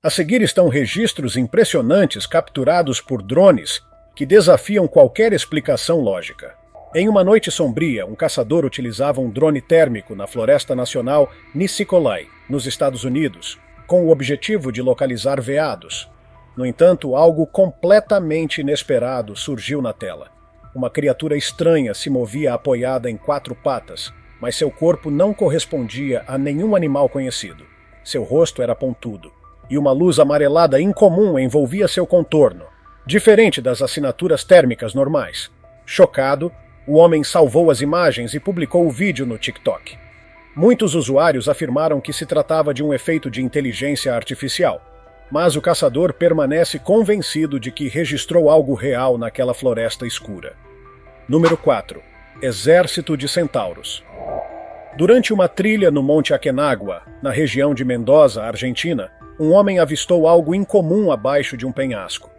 A seguir estão registros impressionantes capturados por drones que desafiam qualquer explicação lógica. Em uma noite sombria, um caçador utilizava um drone térmico na Floresta Nacional Nissicolai, nos Estados Unidos, com o objetivo de localizar veados. No entanto, algo completamente inesperado surgiu na tela. Uma criatura estranha se movia apoiada em 4 patas, mas seu corpo não correspondia a nenhum animal conhecido. Seu rosto era pontudo, e uma luz amarelada incomum envolvia seu contorno, diferente das assinaturas térmicas normais. Chocado, o homem salvou as imagens e publicou o vídeo no TikTok. Muitos usuários afirmaram que se tratava de um efeito de inteligência artificial, mas o caçador permanece convencido de que registrou algo real naquela floresta escura. Número 4. Exército de centauros. Durante uma trilha no Monte Aconcagua, na região de Mendoza, Argentina, um homem avistou algo incomum abaixo de um penhasco.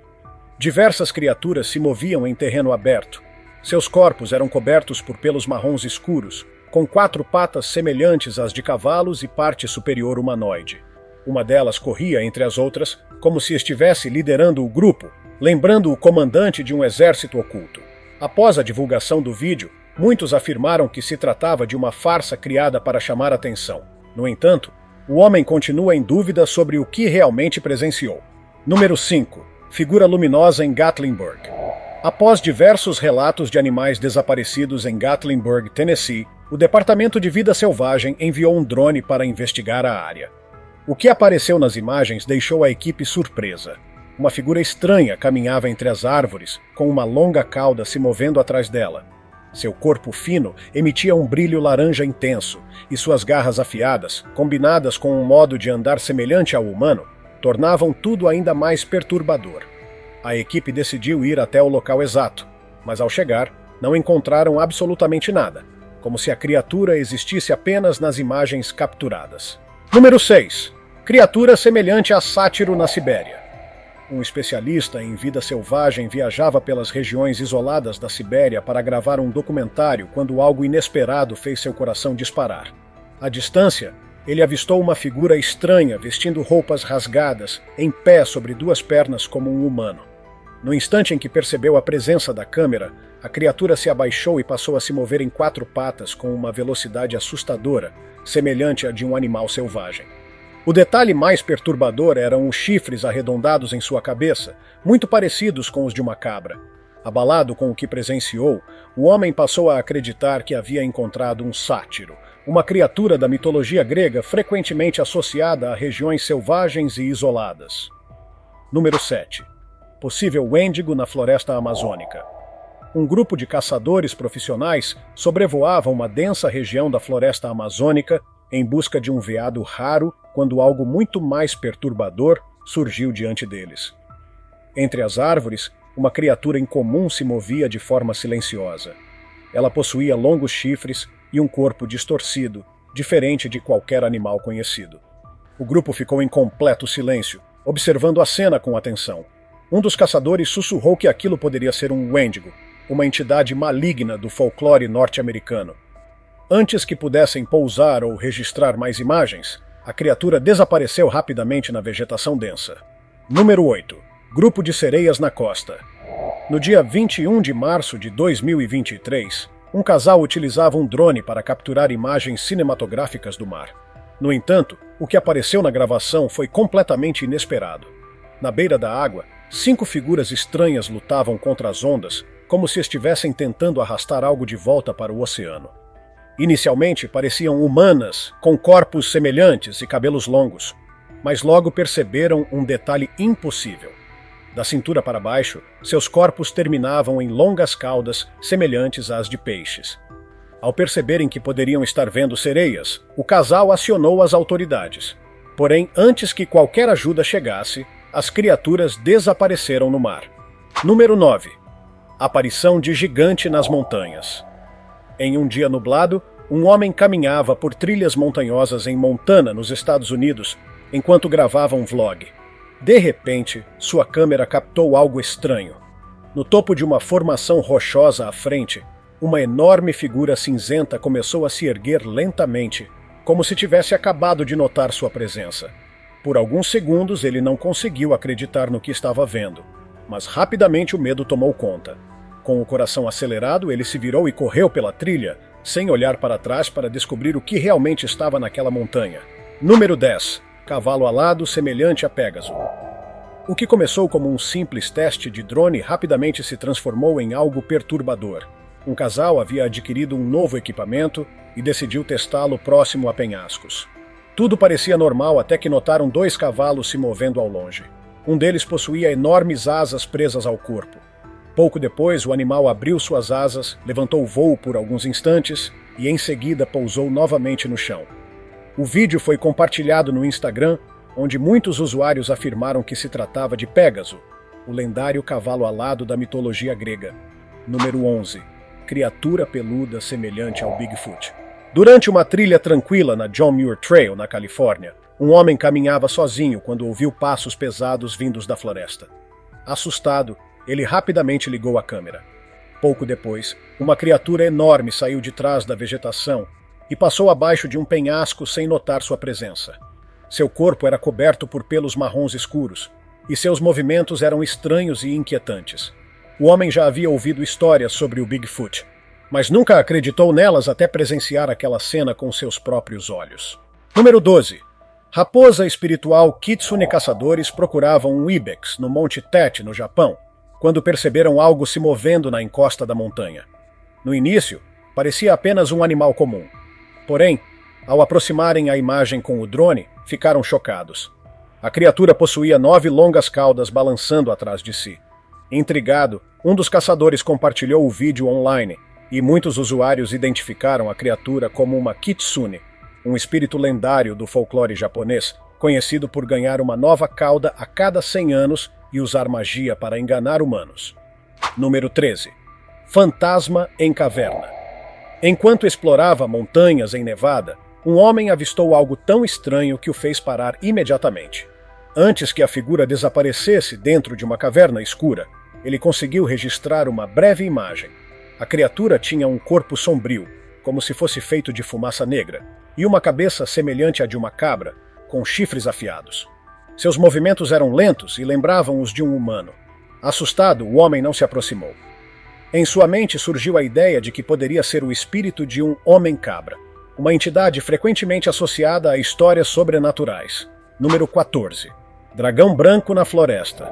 Diversas criaturas se moviam em terreno aberto. Seus corpos eram cobertos por pelos marrons escuros, com 4 patas semelhantes às de cavalos e parte superior humanoide. Uma delas corria entre as outras, como se estivesse liderando o grupo, lembrando o comandante de um exército oculto. Após a divulgação do vídeo, muitos afirmaram que se tratava de uma farsa criada para chamar atenção. No entanto, o homem continua em dúvida sobre o que realmente presenciou. Número 5. Figura luminosa em Gatlinburg. Após diversos relatos de animais desaparecidos em Gatlinburg, Tennessee, o Departamento de Vida Selvagem enviou um drone para investigar a área. O que apareceu nas imagens deixou a equipe surpresa. Uma figura estranha caminhava entre as árvores, com uma longa cauda se movendo atrás dela. Seu corpo fino emitia um brilho laranja intenso, e suas garras afiadas, combinadas com um modo de andar semelhante ao humano, tornavam tudo ainda mais perturbador. A equipe decidiu ir até o local exato, mas ao chegar, não encontraram absolutamente nada, como se a criatura existisse apenas nas imagens capturadas. Número 6. Criatura semelhante a sátiro na Sibéria. Um especialista em vida selvagem viajava pelas regiões isoladas da Sibéria para gravar um documentário quando algo inesperado fez seu coração disparar. À distância, ele avistou uma figura estranha vestindo roupas rasgadas, em pé sobre 2 pernas como um humano. No instante em que percebeu a presença da câmera, a criatura se abaixou e passou a se mover em 4 patas com uma velocidade assustadora, semelhante à de um animal selvagem. O detalhe mais perturbador eram os chifres arredondados em sua cabeça, muito parecidos com os de uma cabra. Abalado com o que presenciou, o homem passou a acreditar que havia encontrado um sátiro, uma criatura da mitologia grega frequentemente associada a regiões selvagens e isoladas. Número 7. Possível Wendigo na floresta amazônica. Um grupo de caçadores profissionais sobrevoava uma densa região da floresta amazônica em busca de um veado raro quando algo muito mais perturbador surgiu diante deles. Entre as árvores, uma criatura incomum se movia de forma silenciosa. Ela possuía longos chifres e um corpo distorcido, diferente de qualquer animal conhecido. O grupo ficou em completo silêncio, observando a cena com atenção. Um dos caçadores sussurrou que aquilo poderia ser um Wendigo, uma entidade maligna do folclore norte-americano. Antes que pudessem pousar ou registrar mais imagens, a criatura desapareceu rapidamente na vegetação densa. Número 8. Grupo de sereias na costa. No dia 21 de março de 2023, um casal utilizava um drone para capturar imagens cinematográficas do mar. No entanto, o que apareceu na gravação foi completamente inesperado. Na beira da água, 5 figuras estranhas lutavam contra as ondas, como se estivessem tentando arrastar algo de volta para o oceano. Inicialmente pareciam humanas, com corpos semelhantes e cabelos longos, mas logo perceberam um detalhe impossível. Da cintura para baixo, seus corpos terminavam em longas caudas semelhantes às de peixes. Ao perceberem que poderiam estar vendo sereias, o casal acionou as autoridades. Porém, antes que qualquer ajuda chegasse, as criaturas desapareceram no mar. Número 9. Aparição de gigante nas montanhas. Em um dia nublado, um homem caminhava por trilhas montanhosas em Montana, nos Estados Unidos, enquanto gravava um vlog. De repente, sua câmera captou algo estranho. No topo de uma formação rochosa à frente, uma enorme figura cinzenta começou a se erguer lentamente, como se tivesse acabado de notar sua presença. Por alguns segundos ele não conseguiu acreditar no que estava vendo, mas rapidamente o medo tomou conta. Com o coração acelerado, ele se virou e correu pela trilha, sem olhar para trás para descobrir o que realmente estava naquela montanha. Número 10. Cavalo alado semelhante a Pégaso. O que começou como um simples teste de drone rapidamente se transformou em algo perturbador. Um casal havia adquirido um novo equipamento e decidiu testá-lo próximo a penhascos. Tudo parecia normal até que notaram 2 cavalos se movendo ao longe. Um deles possuía enormes asas presas ao corpo. Pouco depois, o animal abriu suas asas, levantou o voo por alguns instantes e em seguida pousou novamente no chão. O vídeo foi compartilhado no Instagram, onde muitos usuários afirmaram que se tratava de Pégaso, o lendário cavalo alado da mitologia grega. Número 11. Criatura peluda semelhante ao Bigfoot. Durante uma trilha tranquila na John Muir Trail, na Califórnia, um homem caminhava sozinho quando ouviu passos pesados vindos da floresta. Assustado, ele rapidamente ligou a câmera. Pouco depois, uma criatura enorme saiu de trás da vegetação e passou abaixo de um penhasco sem notar sua presença. Seu corpo era coberto por pelos marrons escuros, e seus movimentos eram estranhos e inquietantes. O homem já havia ouvido histórias sobre o Bigfoot, mas nunca acreditou nelas até presenciar aquela cena com seus próprios olhos. Número 12. Raposa espiritual Kitsune caçadores procuravam um ibex no Monte Tet, no Japão, quando perceberam algo se movendo na encosta da montanha. No início, parecia apenas um animal comum. Porém, ao aproximarem a imagem com o drone, ficaram chocados. A criatura possuía 9 longas caudas balançando atrás de si. Intrigado, um dos caçadores compartilhou o vídeo online e muitos usuários identificaram a criatura como uma kitsune, um espírito lendário do folclore japonês, conhecido por ganhar uma nova cauda a cada 100 anos e usar magia para enganar humanos. Número 13. Fantasma em caverna. Enquanto explorava montanhas em Nevada, um homem avistou algo tão estranho que o fez parar imediatamente. Antes que a figura desaparecesse dentro de uma caverna escura, ele conseguiu registrar uma breve imagem. A criatura tinha um corpo sombrio, como se fosse feito de fumaça negra, e uma cabeça semelhante à de uma cabra, com chifres afiados. Seus movimentos eram lentos e lembravam os de um humano. Assustado, o homem não se aproximou. Em sua mente surgiu a ideia de que poderia ser o espírito de um homem-cabra, uma entidade frequentemente associada a histórias sobrenaturais. Número 14. Dragão branco na floresta.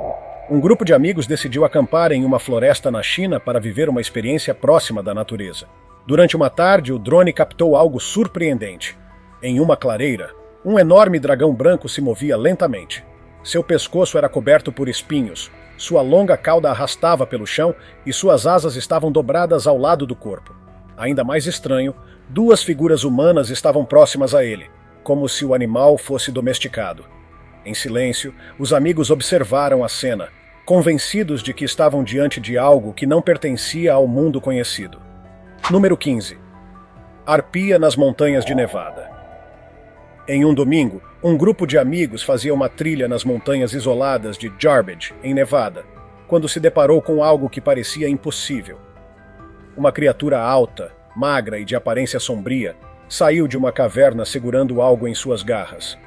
Um grupo de amigos decidiu acampar em uma floresta na China para viver uma experiência próxima da natureza. Durante uma tarde, o drone captou algo surpreendente. Em uma clareira, um enorme dragão branco se movia lentamente. Seu pescoço era coberto por espinhos, sua longa cauda arrastava pelo chão e suas asas estavam dobradas ao lado do corpo. Ainda mais estranho, 2 figuras humanas estavam próximas a ele, como se o animal fosse domesticado. Em silêncio, os amigos observaram a cena, convencidos de que estavam diante de algo que não pertencia ao mundo conhecido. Número 15. Arpia nas montanhas de Nevada. Em um domingo, um grupo de amigos fazia uma trilha nas montanhas isoladas de Jarbidge, em Nevada, quando se deparou com algo que parecia impossível. Uma criatura alta, magra e de aparência sombria, saiu de uma caverna segurando algo em suas garras.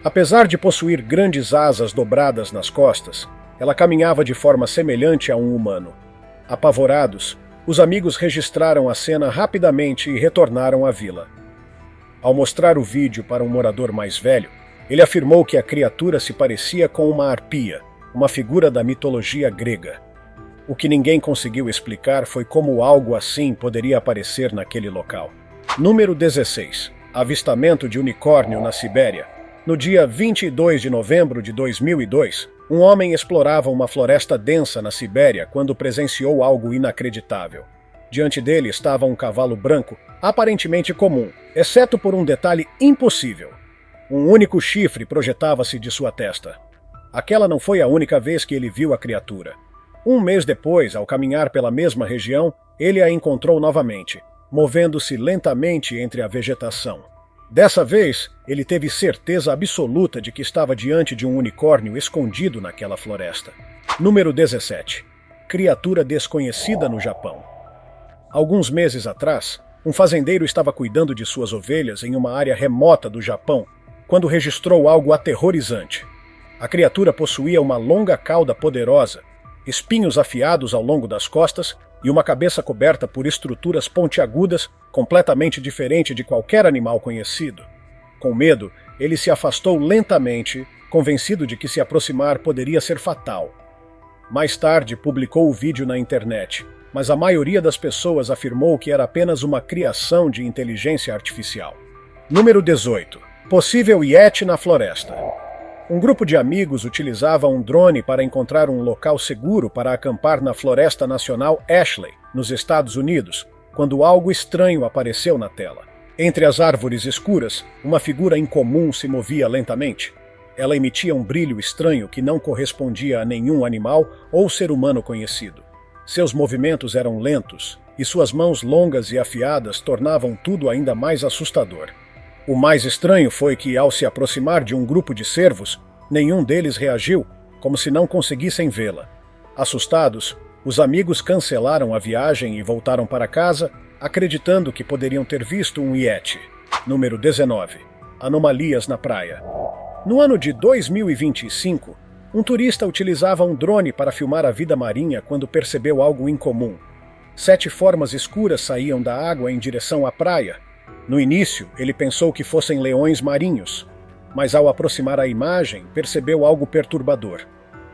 Apesar de possuir grandes asas dobradas nas costas, ela caminhava de forma semelhante a um humano. Apavorados, os amigos registraram a cena rapidamente e retornaram à vila. Ao mostrar o vídeo para um morador mais velho, ele afirmou que a criatura se parecia com uma arpia, uma figura da mitologia grega. O que ninguém conseguiu explicar foi como algo assim poderia aparecer naquele local. Número 16. Avistamento de unicórnio na Sibéria. No dia 22 de novembro de 2002, um homem explorava uma floresta densa na Sibéria quando presenciou algo inacreditável. Diante dele estava um cavalo branco, aparentemente comum, exceto por um detalhe impossível. Um único chifre projetava-se de sua testa. Aquela não foi a única vez que ele viu a criatura. Um mês depois, ao caminhar pela mesma região, ele a encontrou novamente, movendo-se lentamente entre a vegetação. Dessa vez, ele teve certeza absoluta de que estava diante de um unicórnio escondido naquela floresta. Número 17. Criatura desconhecida no Japão. Alguns meses atrás, um fazendeiro estava cuidando de suas ovelhas em uma área remota do Japão, quando registrou algo aterrorizante. A criatura possuía uma longa cauda poderosa, espinhos afiados ao longo das costas e uma cabeça coberta por estruturas pontiagudas completamente diferente de qualquer animal conhecido. Com medo, ele se afastou lentamente, convencido de que se aproximar poderia ser fatal. Mais tarde, publicou o vídeo na internet, mas a maioria das pessoas afirmou que era apenas uma criação de inteligência artificial. Número 18. Possível Yeti na floresta. Um grupo de amigos utilizava um drone para encontrar um local seguro para acampar na Floresta Nacional Ashley, nos Estados Unidos, quando algo estranho apareceu na tela. Entre as árvores escuras, uma figura incomum se movia lentamente. Ela emitia um brilho estranho que não correspondia a nenhum animal ou ser humano conhecido. Seus movimentos eram lentos, e suas mãos longas e afiadas tornavam tudo ainda mais assustador. O mais estranho foi que, ao se aproximar de um grupo de cervos, nenhum deles reagiu, como se não conseguissem vê-la. Assustados, os amigos cancelaram a viagem e voltaram para casa, acreditando que poderiam ter visto um Yeti. Número 19. Anomalias na praia. No ano de 2025, um turista utilizava um drone para filmar a vida marinha quando percebeu algo incomum. 7 formas escuras saíam da água em direção à praia. No início, ele pensou que fossem leões marinhos, mas ao aproximar a imagem, percebeu algo perturbador.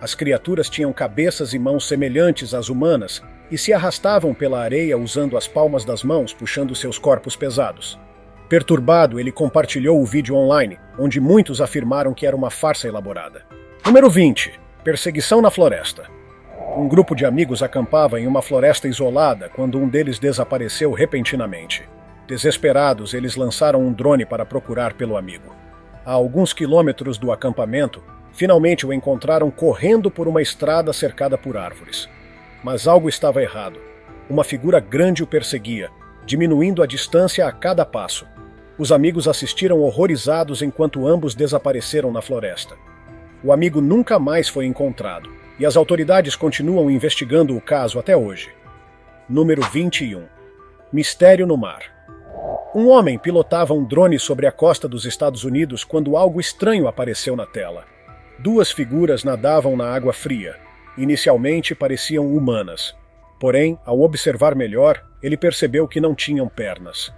As criaturas tinham cabeças e mãos semelhantes às humanas e se arrastavam pela areia usando as palmas das mãos, puxando seus corpos pesados. Perturbado, ele compartilhou o vídeo online, onde muitos afirmaram que era uma farsa elaborada. Número 20. Perseguição na floresta. Um grupo de amigos acampava em uma floresta isolada quando um deles desapareceu repentinamente. Desesperados, eles lançaram um drone para procurar pelo amigo. A alguns quilômetros do acampamento, finalmente o encontraram correndo por uma estrada cercada por árvores. Mas algo estava errado. Uma figura grande o perseguia, diminuindo a distância a cada passo. Os amigos assistiram horrorizados enquanto ambos desapareceram na floresta. O amigo nunca mais foi encontrado, e as autoridades continuam investigando o caso até hoje. Número 21. Mistério no mar. Um homem pilotava um drone sobre a costa dos Estados Unidos quando algo estranho apareceu na tela. 2 figuras nadavam na água fria. Inicialmente pareciam humanas. Porém, ao observar melhor, ele percebeu que não tinham pernas.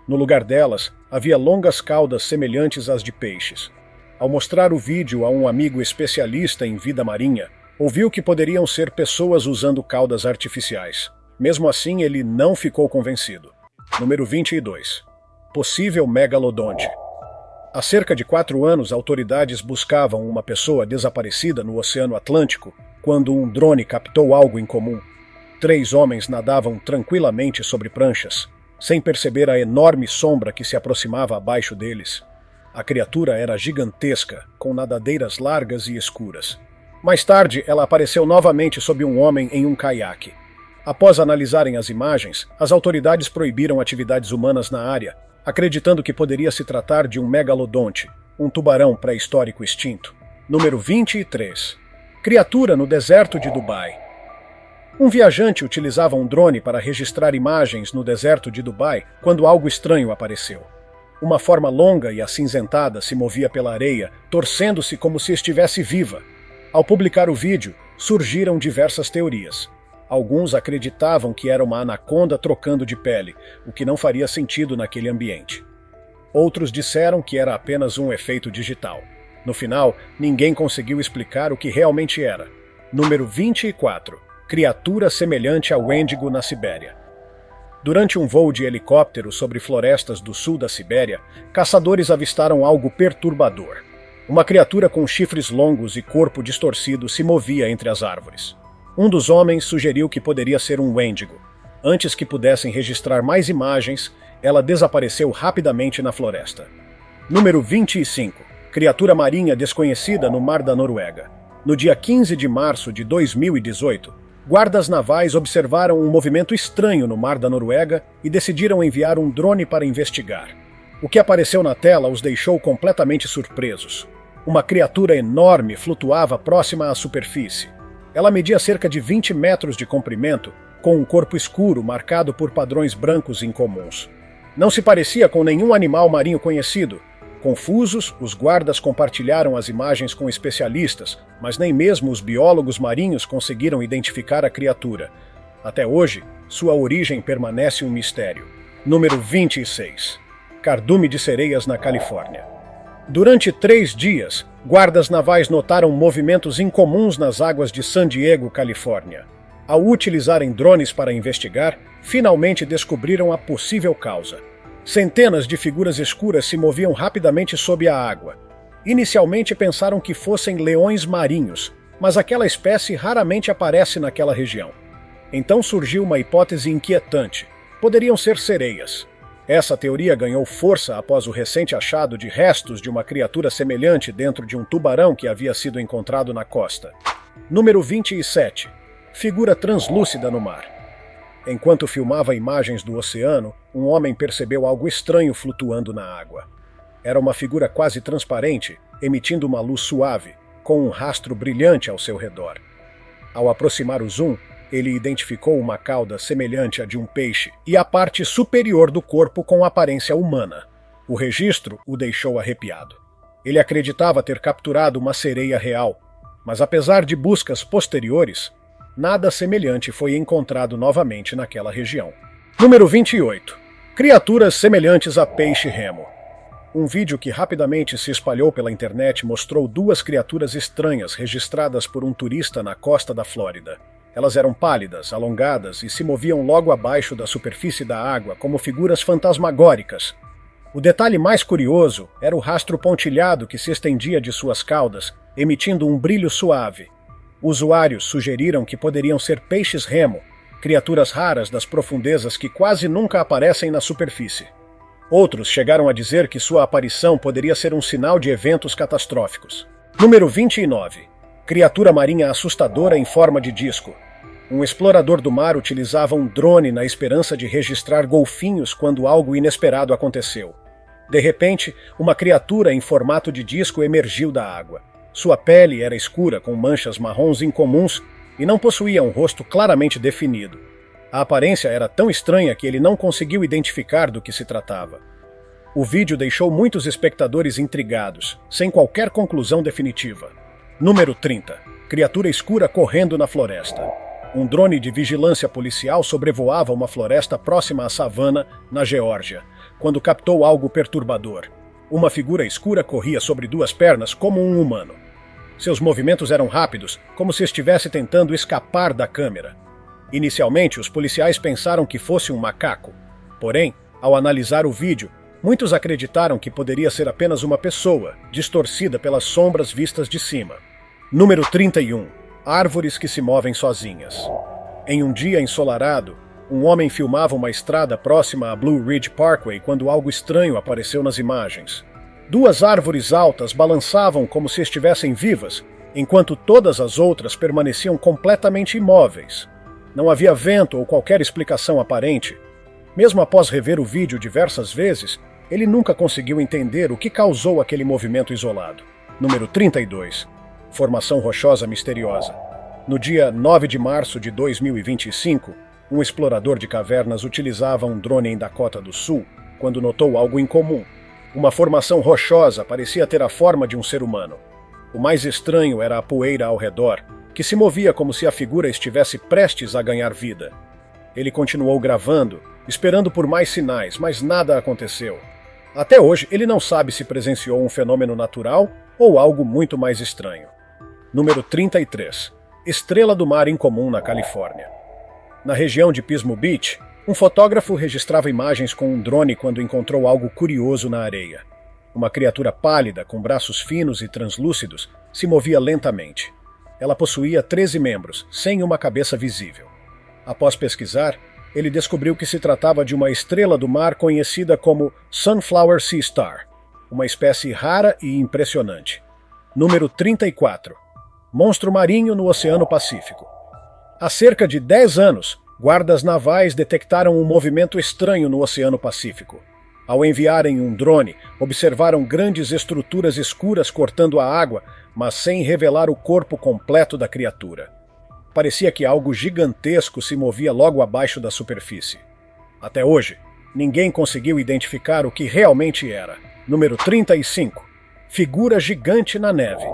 No lugar delas, havia longas caudas semelhantes às de peixes. Ao mostrar o vídeo a um amigo especialista em vida marinha, ouviu que poderiam ser pessoas usando caudas artificiais. Mesmo assim, ele não ficou convencido. Número 22. Possível megalodonte. Há cerca de 4 anos, autoridades buscavam uma pessoa desaparecida no Oceano Atlântico quando um drone captou algo incomum. 3 homens nadavam tranquilamente sobre pranchas, sem perceber a enorme sombra que se aproximava abaixo deles. A criatura era gigantesca, com nadadeiras largas e escuras. Mais tarde, ela apareceu novamente sob um homem em um caiaque. Após analisarem as imagens, as autoridades proibiram atividades humanas na área, acreditando que poderia se tratar de um megalodonte, um tubarão pré-histórico extinto. Número 23. Criatura no deserto de Dubai. Um viajante utilizava um drone para registrar imagens no deserto de Dubai quando algo estranho apareceu. Uma forma longa e acinzentada se movia pela areia, torcendo-se como se estivesse viva. Ao publicar o vídeo, surgiram diversas teorias. Alguns acreditavam que era uma anaconda trocando de pele, o que não faria sentido naquele ambiente. Outros disseram que era apenas um efeito digital. No final, ninguém conseguiu explicar o que realmente era. Número 24. Criatura semelhante ao Wendigo na Sibéria. Durante um voo de helicóptero sobre florestas do sul da Sibéria, caçadores avistaram algo perturbador. Uma criatura com chifres longos e corpo distorcido se movia entre as árvores. Um dos homens sugeriu que poderia ser um Wendigo. Antes que pudessem registrar mais imagens, ela desapareceu rapidamente na floresta. Número 25. Criatura marinha desconhecida no Mar da Noruega. No dia 15 de março de 2018, guardas navais observaram um movimento estranho no Mar da Noruega e decidiram enviar um drone para investigar. O que apareceu na tela os deixou completamente surpresos. Uma criatura enorme flutuava próxima à superfície. Ela media cerca de 20 metros de comprimento, com um corpo escuro marcado por padrões brancos incomuns. Não se parecia com nenhum animal marinho conhecido, Confusos, os guardas compartilharam as imagens com especialistas, mas nem mesmo os biólogos marinhos conseguiram identificar a criatura. Até hoje, sua origem permanece um mistério. Número 26. Cardume de sereias na Califórnia. Durante 3 dias, guardas navais notaram movimentos incomuns nas águas de San Diego, Califórnia. Ao utilizarem drones para investigar, finalmente descobriram a possível causa. Centenas de figuras escuras se moviam rapidamente sob a água. Inicialmente pensaram que fossem leões marinhos, mas aquela espécie raramente aparece naquela região. Então surgiu uma hipótese inquietante. Poderiam ser sereias. Essa teoria ganhou força após o recente achado de restos de uma criatura semelhante dentro de um tubarão que havia sido encontrado na costa. Número 27. Figura translúcida no mar. Enquanto filmava imagens do oceano, um homem percebeu algo estranho flutuando na água. Era uma figura quase transparente, emitindo uma luz suave, com um rastro brilhante ao seu redor. Ao aproximar o zoom, ele identificou uma cauda semelhante à de um peixe e a parte superior do corpo com aparência humana. O registro o deixou arrepiado. Ele acreditava ter capturado uma sereia real, mas apesar de buscas posteriores, nada semelhante foi encontrado novamente naquela região. Número 28. Criaturas semelhantes a peixe-remo. Um vídeo que rapidamente se espalhou pela internet mostrou 2 criaturas estranhas registradas por um turista na costa da Flórida. Elas eram pálidas, alongadas e se moviam logo abaixo da superfície da água como figuras fantasmagóricas. O detalhe mais curioso era o rastro pontilhado que se estendia de suas caudas, emitindo um brilho suave. Usuários sugeriram que poderiam ser peixes-remo, criaturas raras das profundezas que quase nunca aparecem na superfície. Outros chegaram a dizer que sua aparição poderia ser um sinal de eventos catastróficos. Número 29. Criatura marinha assustadora em forma de disco. Um explorador do mar utilizava um drone na esperança de registrar golfinhos quando algo inesperado aconteceu. De repente, uma criatura em formato de disco emergiu da água. Sua pele era escura, com manchas marrons incomuns, e não possuía um rosto claramente definido. A aparência era tão estranha que ele não conseguiu identificar do que se tratava. O vídeo deixou muitos espectadores intrigados, sem qualquer conclusão definitiva. Número 30. Criatura escura correndo na floresta. Um drone de vigilância policial sobrevoava uma floresta próxima à savana, na Geórgia, quando captou algo perturbador. Uma figura escura corria sobre 2 pernas como um humano. Seus movimentos eram rápidos, como se estivesse tentando escapar da câmera. Inicialmente, os policiais pensaram que fosse um macaco. Porém, ao analisar o vídeo, muitos acreditaram que poderia ser apenas uma pessoa, distorcida pelas sombras vistas de cima. Número 31. Árvores que se movem sozinhas. Em um dia ensolarado, um homem filmava uma estrada próxima à Blue Ridge Parkway quando algo estranho apareceu nas imagens. 2 árvores altas balançavam como se estivessem vivas, enquanto todas as outras permaneciam completamente imóveis. Não havia vento ou qualquer explicação aparente. Mesmo após rever o vídeo diversas vezes, ele nunca conseguiu entender o que causou aquele movimento isolado. Número 32. Formação rochosa misteriosa. No dia 9 de março de 2025, um explorador de cavernas utilizava um drone em Dakota do Sul quando notou algo incomum. Uma formação rochosa parecia ter a forma de um ser humano. O mais estranho era a poeira ao redor, que se movia como se a figura estivesse prestes a ganhar vida. Ele continuou gravando, esperando por mais sinais, mas nada aconteceu. Até hoje, ele não sabe se presenciou um fenômeno natural ou algo muito mais estranho. Número 33. Estrela do mar incomum na Califórnia. Na região de Pismo Beach, um fotógrafo registrava imagens com um drone quando encontrou algo curioso na areia. Uma criatura pálida, com braços finos e translúcidos, se movia lentamente. Ela possuía 13 membros, sem uma cabeça visível. Após pesquisar, ele descobriu que se tratava de uma estrela do mar conhecida como Sunflower Sea Star, uma espécie rara e impressionante. Número 34. Monstro marinho no Oceano Pacífico. Há cerca de 10 anos, guardas navais detectaram um movimento estranho no Oceano Pacífico. Ao enviarem um drone, observaram grandes estruturas escuras cortando a água, mas sem revelar o corpo completo da criatura. Parecia que algo gigantesco se movia logo abaixo da superfície. Até hoje, ninguém conseguiu identificar o que realmente era. Número 35. Figura gigante na neve.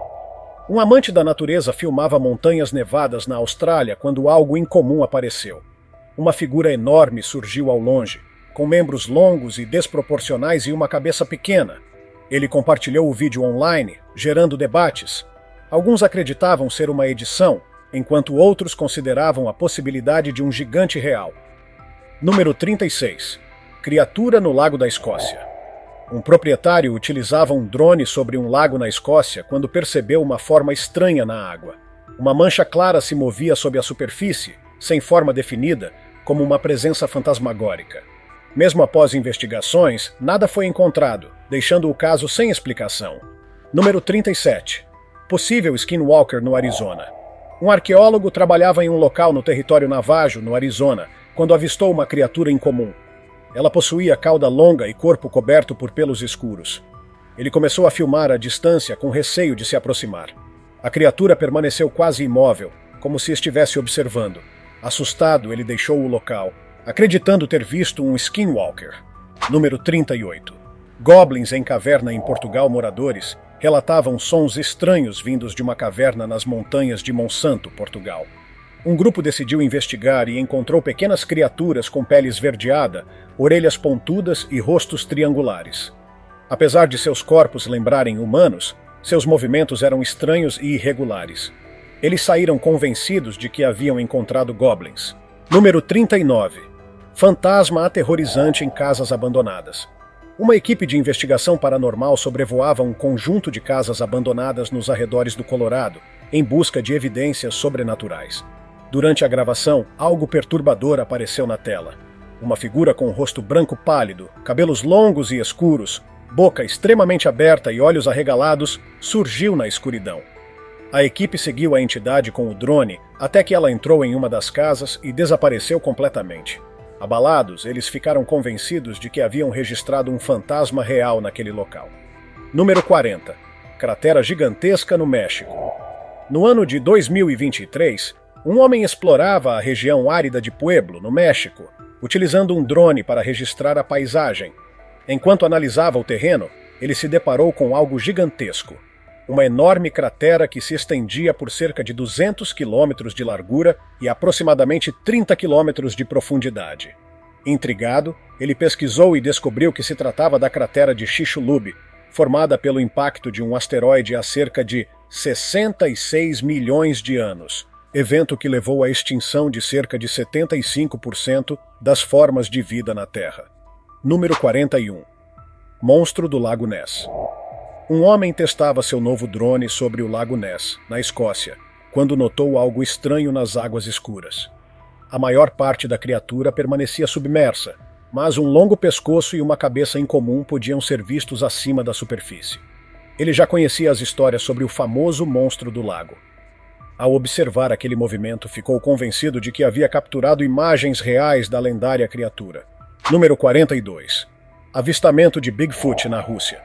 Um amante da natureza filmava montanhas nevadas na Austrália quando algo incomum apareceu. Uma figura enorme surgiu ao longe, com membros longos e desproporcionais e uma cabeça pequena. Ele compartilhou o vídeo online, gerando debates. Alguns acreditavam ser uma edição, enquanto outros consideravam a possibilidade de um gigante real. Número 36. Criatura no Lago da Escócia. Um proprietário utilizava um drone sobre um lago na Escócia quando percebeu uma forma estranha na água. Uma mancha clara se movia sob a superfície, sem forma definida, como uma presença fantasmagórica. Mesmo após investigações, nada foi encontrado, deixando o caso sem explicação. Número 37. Possível skinwalker no Arizona. Um arqueólogo trabalhava em um local no território Navajo, no Arizona, quando avistou uma criatura incomum. Ela possuía cauda longa e corpo coberto por pelos escuros. Ele começou a filmar à distância com receio de se aproximar. A criatura permaneceu quase imóvel, como se estivesse observando. Assustado, ele deixou o local, acreditando ter visto um skinwalker. Número 38. Goblins em caverna em Portugal. Moradores relatavam sons estranhos vindos de uma caverna nas montanhas de Monsanto, Portugal. Um grupo decidiu investigar e encontrou pequenas criaturas com pele esverdeada, orelhas pontudas e rostos triangulares. Apesar de seus corpos lembrarem humanos, seus movimentos eram estranhos e irregulares. Eles saíram convencidos de que haviam encontrado goblins. Número 39. Fantasma aterrorizante em casas abandonadas. Uma equipe de investigação paranormal sobrevoava um conjunto de casas abandonadas nos arredores do Colorado, em busca de evidências sobrenaturais. Durante a gravação, algo perturbador apareceu na tela. Uma figura com um rosto branco pálido, cabelos longos e escuros, boca extremamente aberta e olhos arregalados, surgiu na escuridão. A equipe seguiu a entidade com o drone até que ela entrou em uma das casas e desapareceu completamente. Abalados, eles ficaram convencidos de que haviam registrado um fantasma real naquele local. Número 40. Cratera gigantesca no México. No ano de 2023, um homem explorava a região árida de Pueblo, no México, utilizando um drone para registrar a paisagem. Enquanto analisava o terreno, ele se deparou com algo gigantesco. Uma enorme cratera que se estendia por cerca de 200 quilômetros de largura e aproximadamente 30 quilômetros de profundidade. Intrigado, ele pesquisou e descobriu que se tratava da cratera de Chicxulub, formada pelo impacto de um asteroide há cerca de 66 milhões de anos. Evento que levou à extinção de cerca de 75% das formas de vida na Terra. Número 41. Monstro do Lago Ness. Um homem testava seu novo drone sobre o Lago Ness, na Escócia, quando notou algo estranho nas águas escuras. A maior parte da criatura permanecia submersa, mas um longo pescoço e uma cabeça incomum podiam ser vistos acima da superfície. Ele já conhecia as histórias sobre o famoso monstro do lago. Ao observar aquele movimento, ficou convencido de que havia capturado imagens reais da lendária criatura. Número 42. Avistamento de Bigfoot na Rússia.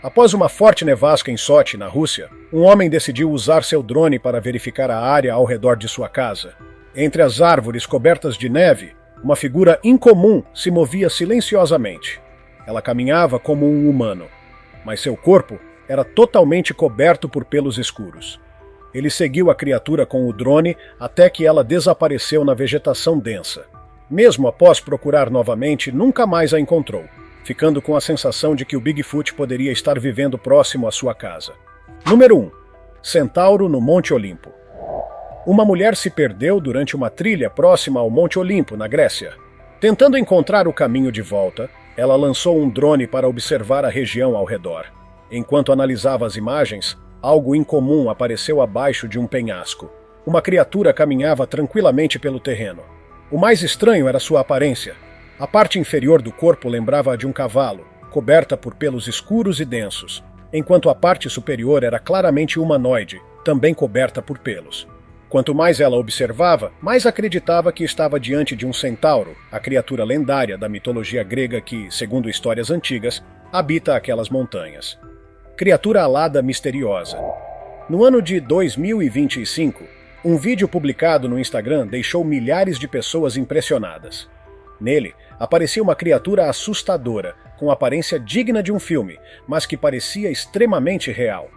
Após uma forte nevasca em Sochi, na Rússia, um homem decidiu usar seu drone para verificar a área ao redor de sua casa. Entre as árvores cobertas de neve, uma figura incomum se movia silenciosamente. Ela caminhava como um humano, mas seu corpo era totalmente coberto por pelos escuros. Ele seguiu a criatura com o drone até que ela desapareceu na vegetação densa. Mesmo após procurar novamente, nunca mais a encontrou, ficando com a sensação de que o Bigfoot poderia estar vivendo próximo à sua casa. Número 1. Centauro no Monte Olimpo. Uma mulher se perdeu durante uma trilha próxima ao Monte Olimpo, na Grécia. Tentando encontrar o caminho de volta, ela lançou um drone para observar a região ao redor. Enquanto analisava as imagens, algo incomum apareceu abaixo de um penhasco. Uma criatura caminhava tranquilamente pelo terreno. O mais estranho era sua aparência. A parte inferior do corpo lembrava a de um cavalo, coberta por pelos escuros e densos, enquanto a parte superior era claramente humanoide, também coberta por pelos. Quanto mais ela observava, mais acreditava que estava diante de um centauro, a criatura lendária da mitologia grega que, segundo histórias antigas, habita aquelas montanhas. Criatura alada misteriosa. No ano de 2025, um vídeo publicado no Instagram deixou milhares de pessoas impressionadas. Nele, aparecia uma criatura assustadora, com aparência digna de um filme, mas que parecia extremamente real.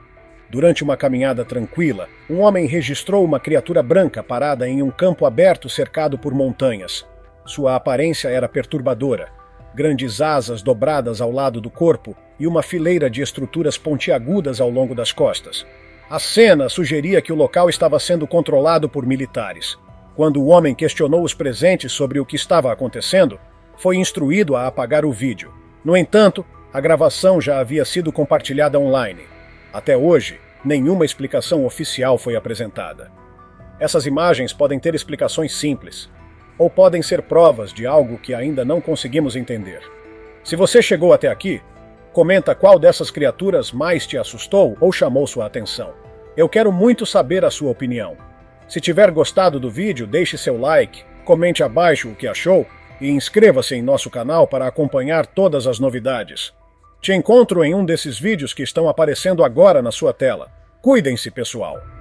Durante uma caminhada tranquila, um homem registrou uma criatura branca parada em um campo aberto cercado por montanhas. Sua aparência era perturbadora. Grandes asas dobradas ao lado do corpo e uma fileira de estruturas pontiagudas ao longo das costas. A cena sugeria que o local estava sendo controlado por militares. Quando o homem questionou os presentes sobre o que estava acontecendo, foi instruído a apagar o vídeo. No entanto, a gravação já havia sido compartilhada online. Até hoje, nenhuma explicação oficial foi apresentada. Essas imagens podem ter explicações simples, ou podem ser provas de algo que ainda não conseguimos entender. Se você chegou até aqui, comenta qual dessas criaturas mais te assustou ou chamou sua atenção. Eu quero muito saber a sua opinião. Se tiver gostado do vídeo, deixe seu like, comente abaixo o que achou e inscreva-se em nosso canal para acompanhar todas as novidades. Te encontro em um desses vídeos que estão aparecendo agora na sua tela. Cuidem-se, pessoal!